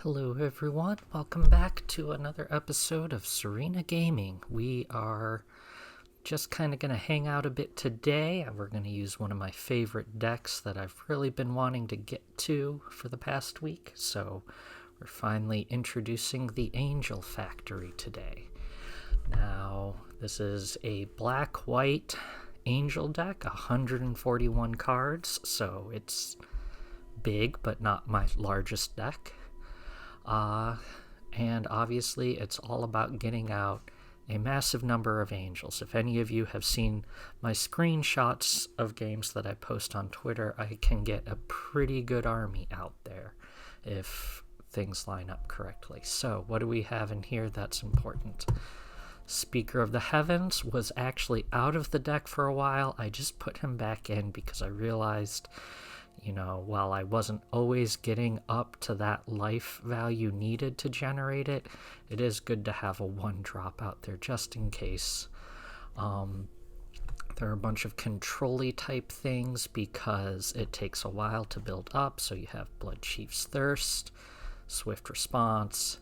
Hello everyone, welcome back to another episode of Serena Gaming. We are just kind of going to hang out a bit today. We're going to use one of my favorite decks that I've really been wanting to get to for the past week. So we're finally introducing the Angel Factory today. Now, this is a black-white Angel deck, 141 cards, so it's big but not my largest deck. And obviously it's all about getting out a massive number of angels. If any of you have seen my screenshots of games that I post on Twitter, I can get a pretty good army out there if things line up correctly. So what do we have in here that's important? Speaker of the Heavens was actually out of the deck for a while. I just put him back in because I realized, while I wasn't always getting up to that life value needed to generate it, it is good to have a one drop out there just in case. There are a bunch of control-y type things because it takes a while to build up. So you have Blood Chief's Thirst, Swift Response,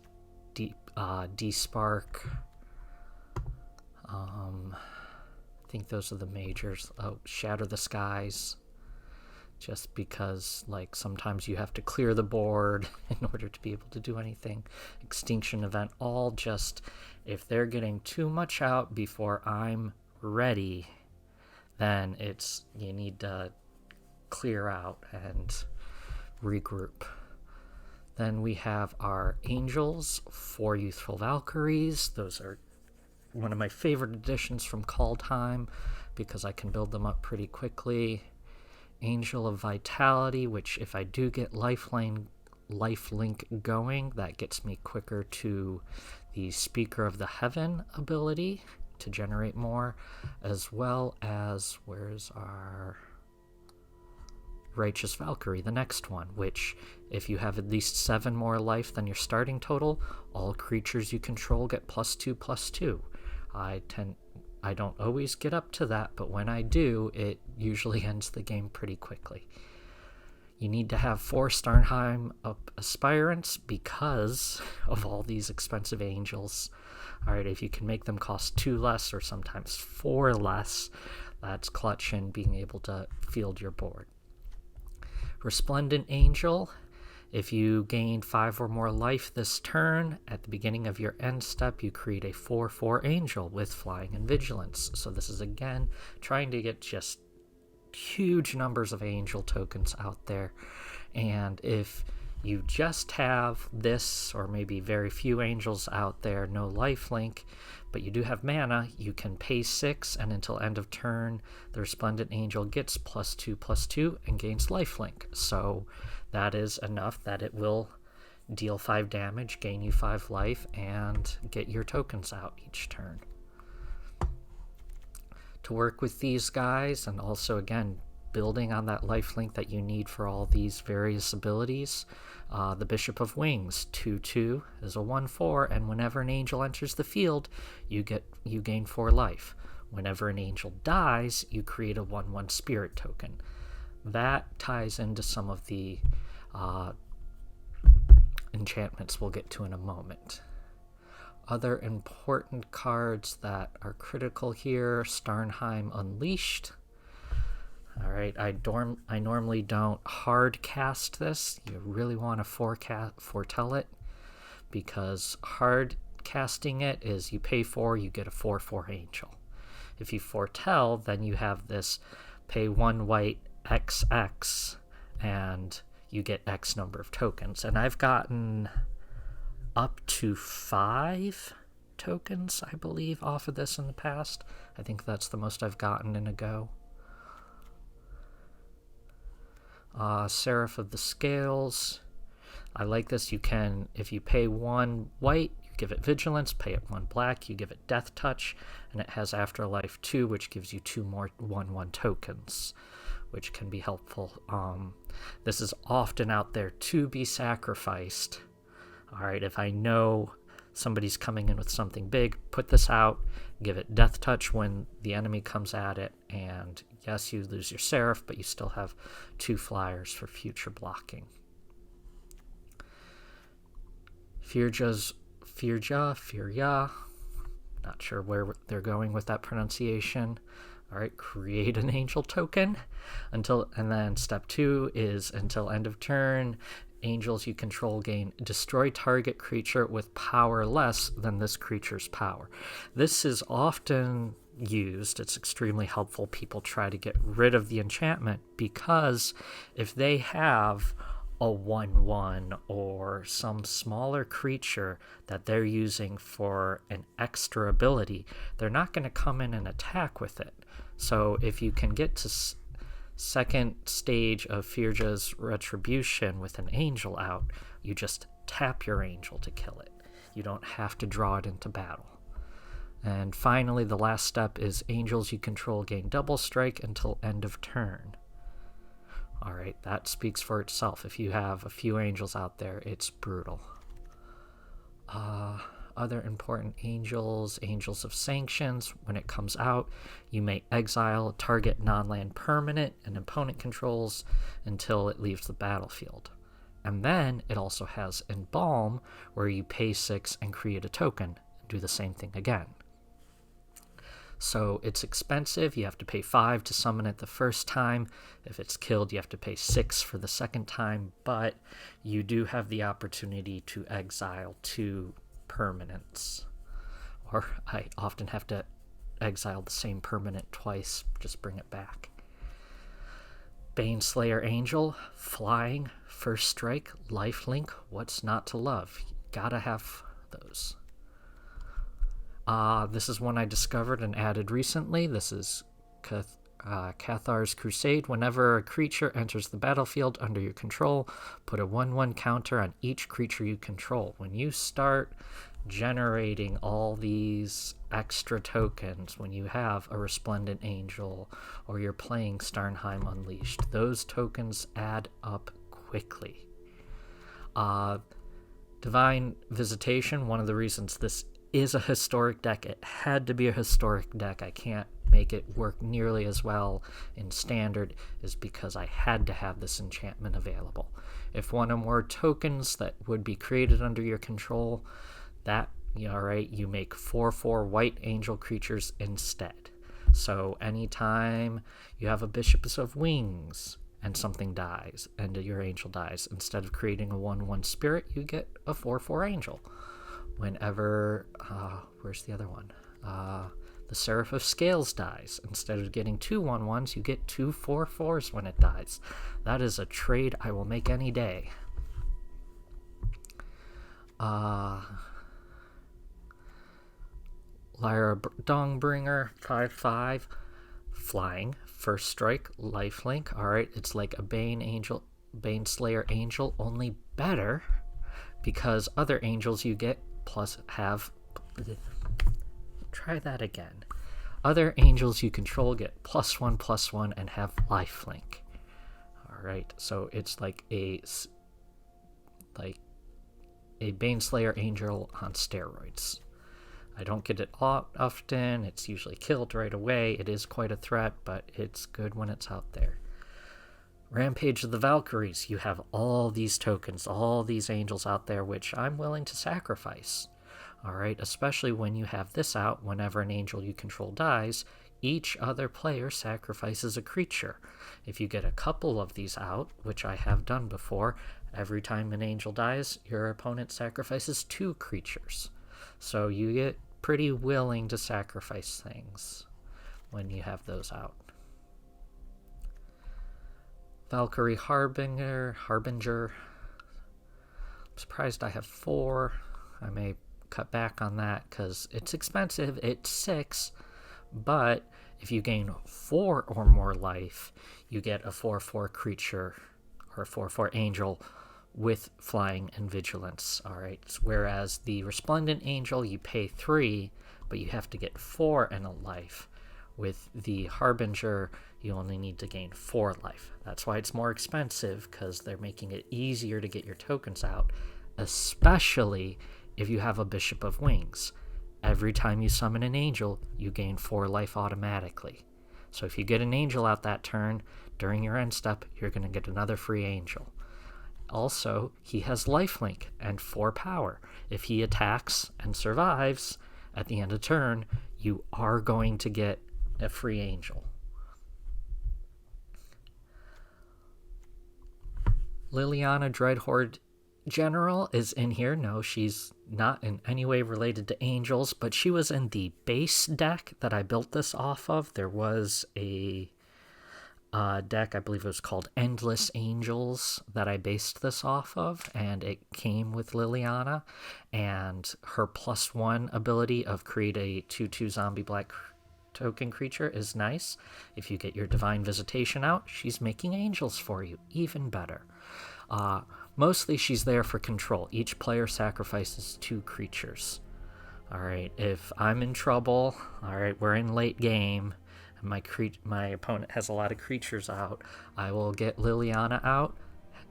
D-Spark. I think those are the majors. Oh, Shatter the Skies. Just because, sometimes you have to clear the board in order to be able to do anything. Extinction Event, all just, if they're getting too much out before I'm ready, then you need to clear out and regroup. Then we have our Angels, 4 Youthful Valkyries. Those are one of my favorite additions from Call Time because I can build them up pretty quickly. Angel of Vitality, which if I do get lifelink going, that gets me quicker to the Speaker of the Heaven ability to generate more, as well as, where's our Righteous Valkyrie, the next one, which if you have at least 7 more life than your starting total, all creatures you control get +2/+2. I don't always get up to that, but when I do, it usually ends the game pretty quickly. You need to have 4 Starnheim Aspirants because of all these expensive angels. Alright, if you can make them cost 2 less or sometimes 4 less, that's clutch in being able to field your board. Resplendent Angel. If you gain 5 or more life this turn, at the beginning of your end step, you create a 4/4 angel with flying and vigilance. So this is, again, trying to get just huge numbers of angel tokens out there. And if you just have this, or maybe very few angels out there, no lifelink, but you do have mana, you can pay 6, and until end of turn, the Resplendent Angel gets +2/+2 and gains lifelink. So that is enough that it will deal 5 damage, gain you 5 life, and get your tokens out each turn. To work with these guys, and also, again, building on that lifelink that you need for all these various abilities, the Bishop of Wings, 2/2 is a 1/4, and whenever an angel enters the field, you gain 4 life. Whenever an angel dies, you create a 1/1 spirit token. That ties into some of the enchantments we'll get to in a moment. Other important cards that are critical here, Starnheim Unleashed. Alright, I normally don't hard cast this. You really want to foretell it, because hard casting it is you pay 4, you get a 4/4 angel. If you foretell, then you have this pay 1 white XX and you get X number of tokens. And I've gotten up to 5 tokens, I believe, off of this in the past. I think that's the most I've gotten in a go. Seraph of the Scales. I like this. You can, if you pay 1 white, you give it Vigilance. Pay it 1 black, you give it Death Touch. And it has Afterlife 2, which gives you 2 more 1/1 tokens, which can be helpful. This is often out there to be sacrificed. Alright, if I know somebody's coming in with something big, put this out, give it Death Touch when the enemy comes at it, and yes, you lose your Seraph, but you still have 2 flyers for future blocking. Firja, not sure where they're going with that pronunciation. All right, create an angel token and then step 2 is until end of turn, angels you control gain destroy target creature with power less than this creature's power. This is often used, it's extremely helpful. People try to get rid of the enchantment because if they have a 1/1 or some smaller creature that they're using for an extra ability, they're not going to come in and attack with it. So if you can get to second stage of Firja's Retribution with an angel out, you just tap your angel to kill it. You don't have to draw it into battle. And finally, the last step is angels you control gain double strike until end of turn. Alright, that speaks for itself. If you have a few angels out there, it's brutal. Other important angels of sanctions. When it comes out, you may exile a target non-land permanent and opponent controls until it leaves the battlefield. And then it also has Embalm, where you pay 6 and create a token and do the same thing again. So it's expensive. You have to pay 5 to summon it the first time. If it's killed, you have to pay 6 for the second time, but you do have the opportunity to exile 2 permanents. Or I often have to exile the same permanent twice, just bring it back. Baneslayer Angel, flying, first strike, lifelink, what's not to love? You gotta have those. This is one I discovered and added recently. This is Cathar's Crusade. Whenever a creature enters the battlefield under your control, put a 1/1 counter on each creature you control. When you start generating all these extra tokens, when you have a Resplendent Angel or you're playing Starnheim Unleashed, those tokens add up quickly. Divine Visitation, one of the reasons this is a historic deck, it had to be a historic deck, I can't make it work nearly as well in standard, is because I had to have this enchantment available. If one or more tokens that would be created under your control, that, alright, you make 4/4 white angel creatures instead. So anytime you have a Bishops of Wings and something dies and your angel dies, instead of creating a 1/1 spirit, you get a 4/4 angel. Whenever, where's the other one? The Seraph of Scales dies. Instead of getting 2 1/1s, you get 2 4/4s when it dies. That is a trade I will make any day. Lyra Dongbringer, 5/5, flying, first strike, lifelink. Alright, it's like a Baneslayer Angel, only better, because other angels you get plus have... Try that again. Other angels you control get +1/+1 and have lifelink. Alright, so it's like a Baneslayer Angel on steroids. I don't get it often, it's usually killed right away. It is quite a threat, but it's good when it's out there. Rampage of the Valkyries, you have all these tokens, all these angels out there, which I'm willing to sacrifice. Alright, especially when you have this out, whenever an angel you control dies, each other player sacrifices a creature. If you get a couple of these out, which I have done before, every time an angel dies, your opponent sacrifices 2 creatures. So you get pretty willing to sacrifice things when you have those out. Valkyrie Harbinger. I'm surprised I have 4. I may cut back on that because it's expensive. It's 6, but if you gain 4 or more life, you get a 4/4 creature or a 4/4 angel with flying and vigilance. Alright, whereas the Resplendent Angel, you pay 3, but you have to get 4 in a life. With the Harbinger, you only need to gain 4 life. That's why it's more expensive, because they're making it easier to get your tokens out, especially if you have a Bishop of Wings. Every time you summon an angel, you gain 4 life automatically. So if you get an angel out that turn, during your end step, you're going to get another free angel. Also, he has lifelink and 4 power. If he attacks and survives at the end of turn, you are going to get a free angel. Liliana Dreadhorde General is in here. No, she's not in any way related to angels, but she was in the base deck that I built this off of. There was a deck, I believe it was called Endless Angels, that I based this off of, and it came with Liliana, and her +1 ability of create a 2/2 zombie black token creature is nice. If you get your Divine Visitation out, she's making angels for you. Even better. Mostly she's there for control. Each player sacrifices 2 creatures. Alright, if I'm in trouble, alright, we're in late game, and my opponent has a lot of creatures out, I will get Liliana out,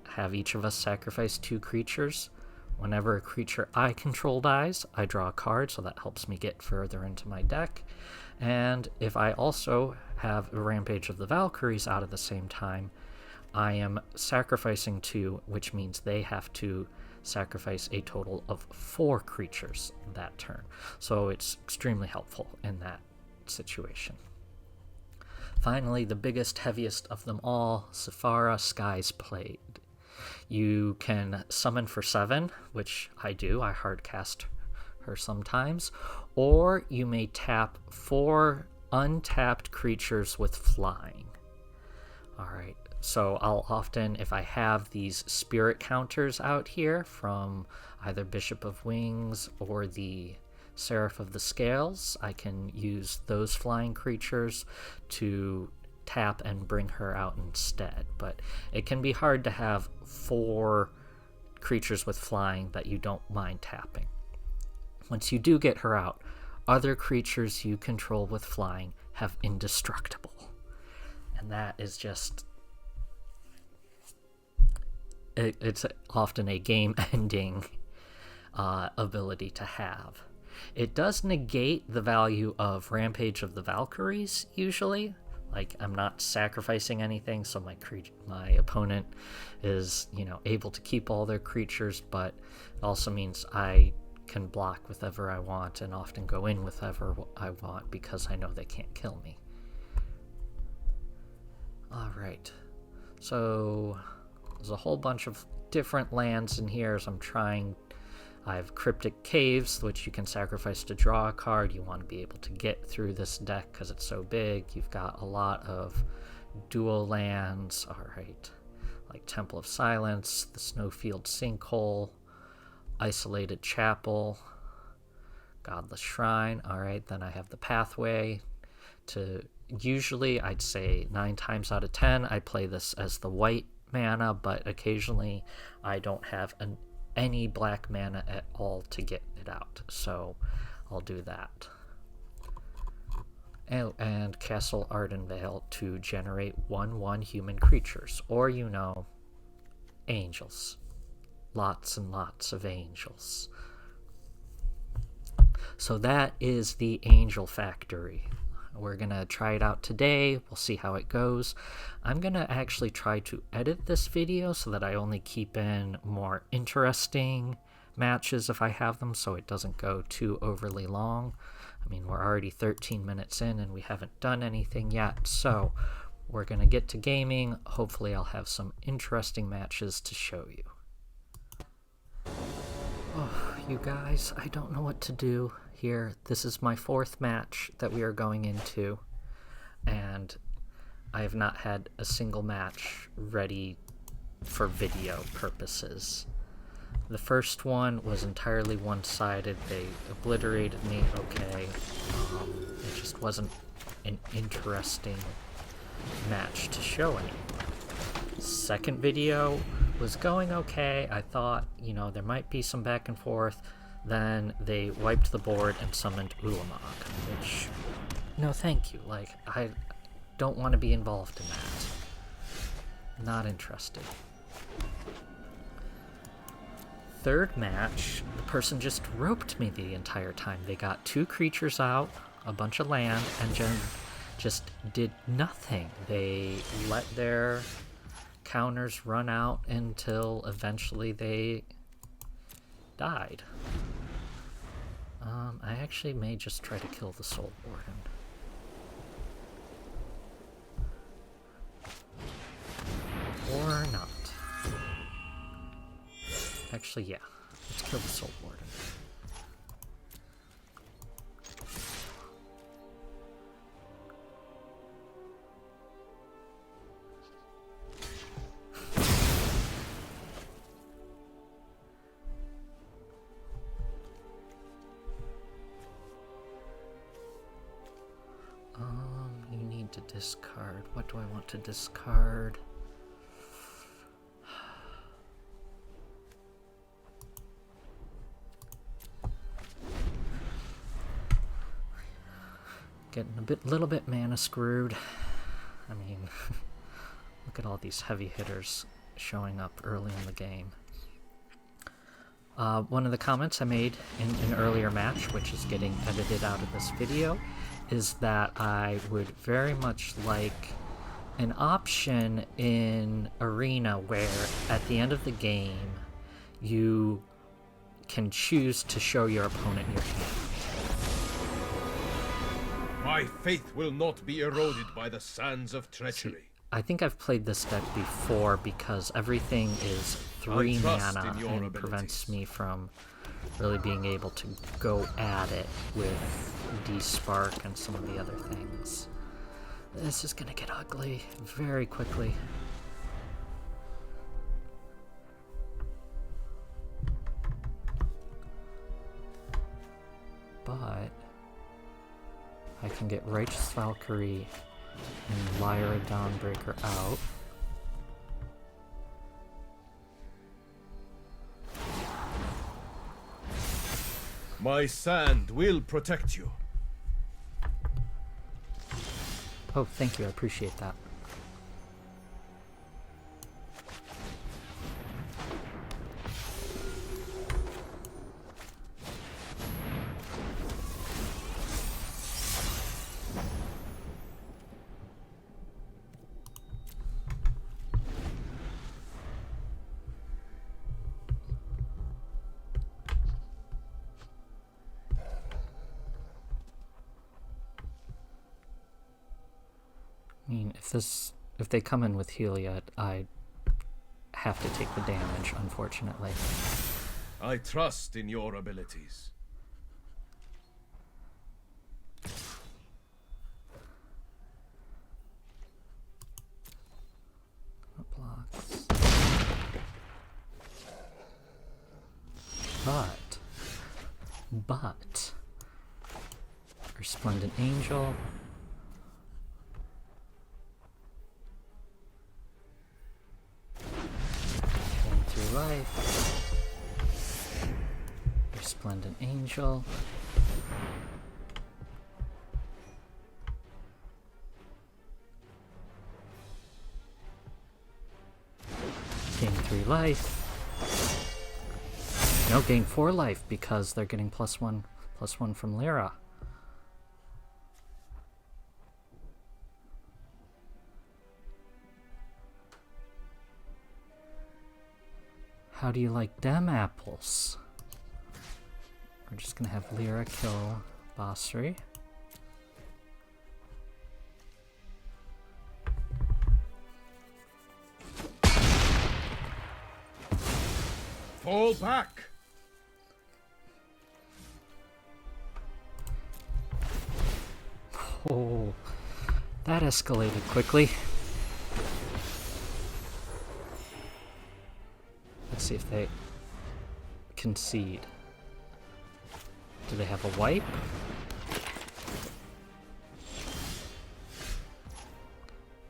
have each of us sacrifice 2 creatures. Whenever a creature I control dies, I draw a card, so that helps me get further into my deck. And if I also have a Rampage of the Valkyries out at the same time, I am sacrificing 2, which means they have to sacrifice a total of 4 creatures that turn. So it's extremely helpful in that situation. Finally, the biggest, heaviest of them all, Sephara Sky's Blade. You can summon for 7, which I do. I hardcast her sometimes. Or you may tap 4 untapped creatures with flying. Alright. So I'll often, if I have these spirit counters out here from either Bishop of Wings or the Seraph of the Scales, I can use those flying creatures to tap and bring her out instead. But it can be hard to have 4 creatures with flying that you don't mind tapping. Once you do get her out, other creatures you control with flying have indestructible. And that is just... It's often a game-ending ability to have. It does negate the value of Rampage of the Valkyries, usually. Like, I'm not sacrificing anything, so my opponent is, able to keep all their creatures, but it also means I can block with whatever I want and often go in with whatever I want because I know they can't kill me. Alright, so... there's a whole bunch of different lands in here as I have Cryptic Caves, which you can sacrifice to draw a card. You want to be able to get through this deck because it's so big. You've got a lot of dual lands, alright, like Temple of Silence, the Snowfield Sinkhole, Isolated Chapel, Godless Shrine. Alright, then I have the Pathway to... usually, I'd say 9 times out of 10, I play this as the white mana, but occasionally I don't have any black mana at all to get it out, so I'll do that. And Castle Ardenvale to generate 1/1 human creatures, or angels. Lots and lots of angels. So that is the Angel Factory. We're going to try it out today. We'll see how it goes. I'm going to actually try to edit this video so that I only keep in more interesting matches if I have them, so it doesn't go too overly long. I mean, we're already 13 minutes in and we haven't done anything yet, so we're going to get to gaming. Hopefully I'll have some interesting matches to show you. Oh, you guys, I don't know what to do here. This is my 4th match that we are going into, and I have not had a single match ready for video purposes. The first one was entirely one-sided. They obliterated me, okay. It just wasn't an interesting match to show anyone. Second video was going okay. I thought, there might be some back and forth. Then they wiped the board and summoned Ulamog, which, no thank you. Like, I don't want to be involved in that. Not interested. Third match, the person just roped me the entire time. They got 2 creatures out, a bunch of land, and just did nothing. They let their counters run out until eventually they died. I actually may just try to kill the Soul Warden. Or not. Actually, yeah. Let's kill the Soul Warden. You need to discard. What do I want to discard? Getting a little bit mana screwed. I mean, look at all these heavy hitters showing up early in the game. One of the comments I made in an earlier match, which is getting edited out of this video, is that I would very much like an option in Arena where at the end of the game you can choose to show your opponent your hand. My faith will not be eroded by the sands of treachery. See, I think I've played this deck before because everything is 3 mana and it prevents me from really being able to go at it with D-Spark and some of the other things. This is gonna get ugly very quickly. But I can get Righteous Valkyrie and Lyra Dawnbreaker out. My sand will protect you. Oh, thank you, I appreciate that. I mean, if they come in with Heliod, I have to take the damage, unfortunately. I trust in your abilities. What blocks? But, Resplendent Angel. Life. Resplendent Angel. Gain 3 life. No, gain 4 life because they're getting +1 from Lyra. How do you like them apples? We're just gonna have Lyra kill Basri. Fall back! Oh, that escalated quickly. Let's see if they concede. Do they have a wipe?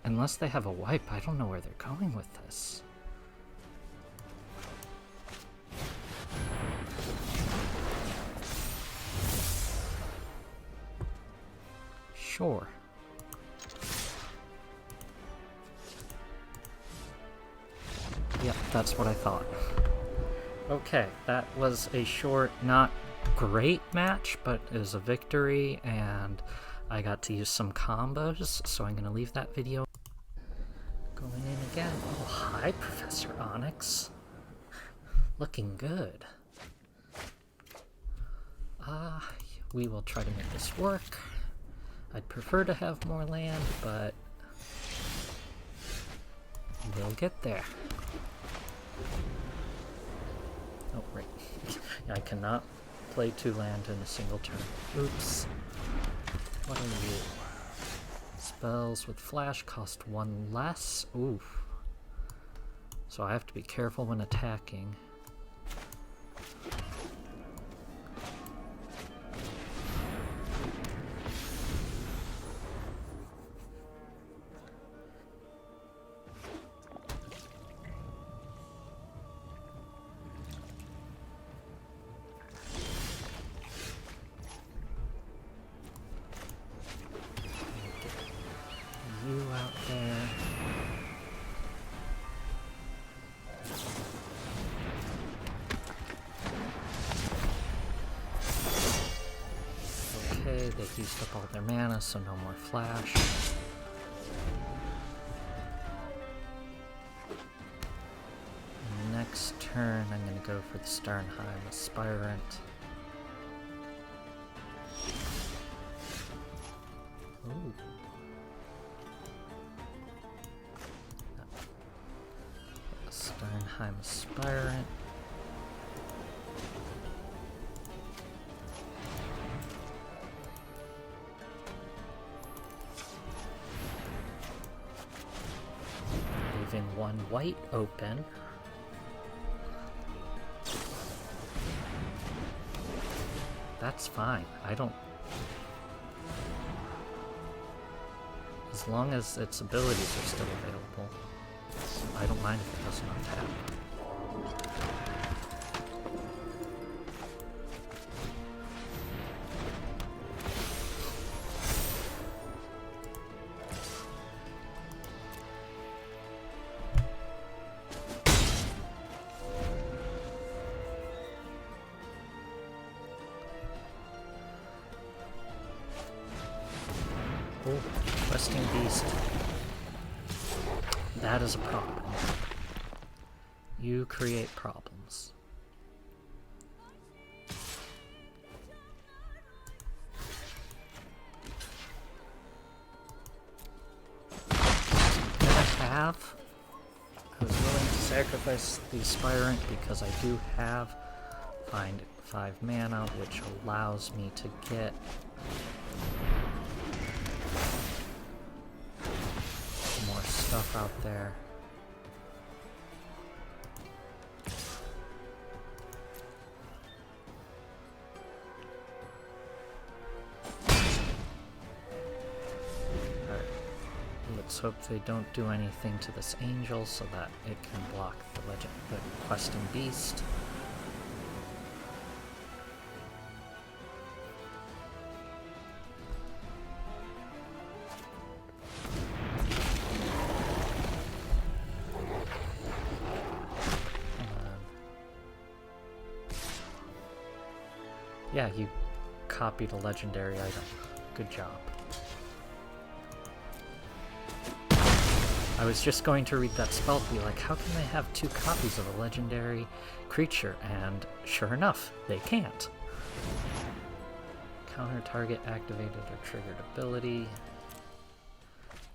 Unless they have a wipe, I don't know where they're going with this. Sure. Yep, that's what I thought. Okay, that was a short, not great match, but it was a victory, and I got to use some combos, so I'm going to leave that video. Going in again. Oh, hi. Hi, Professor Onyx. Looking good. We will try to make this work. I'd prefer to have more land, but we'll get there. Oh, right. I cannot play 2 land in a single turn. Oops. What are you? Spells with flash cost 1 less. Oof. So I have to be careful when attacking. You out there. Okay, they've used up all their mana, so no more flash. Next turn, I'm going to go for the Sternheim Aspirant. Ooh. Sternheim Aspirant. Leaving 1 white open. That's fine. I don't... As long as its abilities are still available, I don't mind if it doesn't untap. Oh, questing beast. That is a problem. You create problems. I was willing to sacrifice the Aspirant because I do have find 5 mana, which allows me to get more stuff out there. Alright, let's hope they don't do anything to this angel so that it can block the questing beast. Yeah, you copied a legendary item. Good job. I was just going to read that spell to be like, how can they have 2 copies of a legendary creature? And sure enough, they can't. Counter target activated or triggered ability.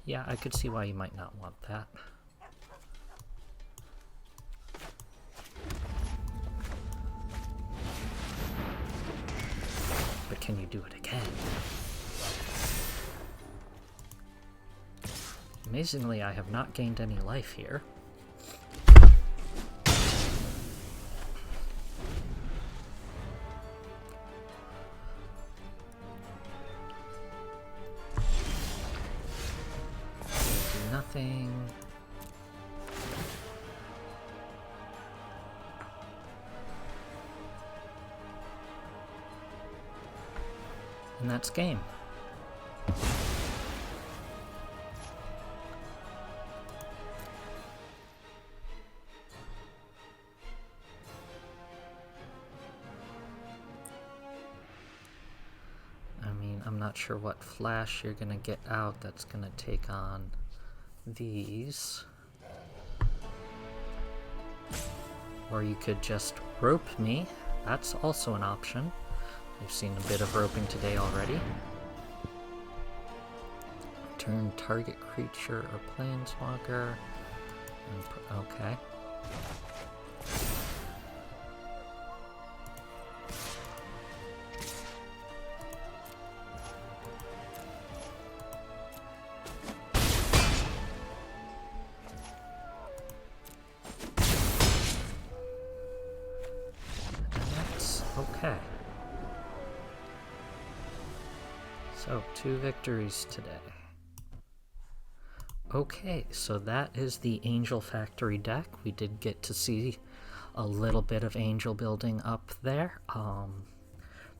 Yeah, I could see why you might not want that. But can you do it again? Amazingly, I have not gained any life here. Do nothing. And that's game. I mean, I'm not sure what flash you're gonna get out that's gonna take on these. Or you could just rope me. That's also an option. We've seen a bit of roping today already. Turn target creature or planeswalker. Okay. Okay. So, 2 victories today. Okay, so that is the Angel Factory deck. We did get to see a little bit of angel building up there.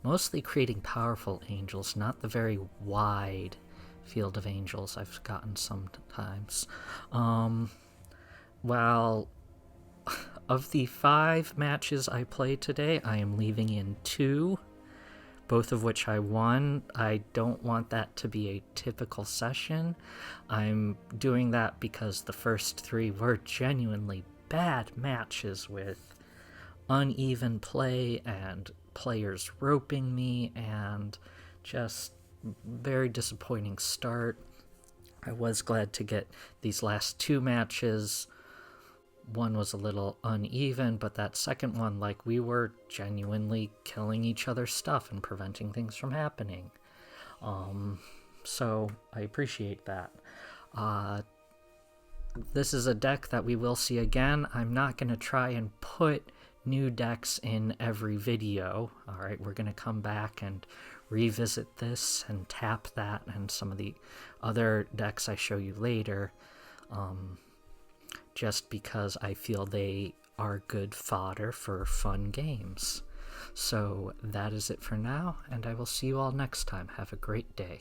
Mostly creating powerful angels, not the very wide field of angels I've gotten sometimes. Well, of the 5 matches I played today, I am leaving in 2, both of which I won. I don't want that to be a typical session. I'm doing that because the first 3 were genuinely bad matches with uneven play and players roping me and just very disappointing start. I was glad to get these last 2 matches. One was a little uneven, but that second one, like, we were genuinely killing each other's stuff and preventing things from happening. So I appreciate that. This is a deck that we will see again. I'm not going to try and put new decks in every video. Alright, we're going to come back and revisit this and tap that and some of the other decks I show you later. Just because I feel they are good fodder for fun games. So that is it for now, and I will see you all next time. Have a great day.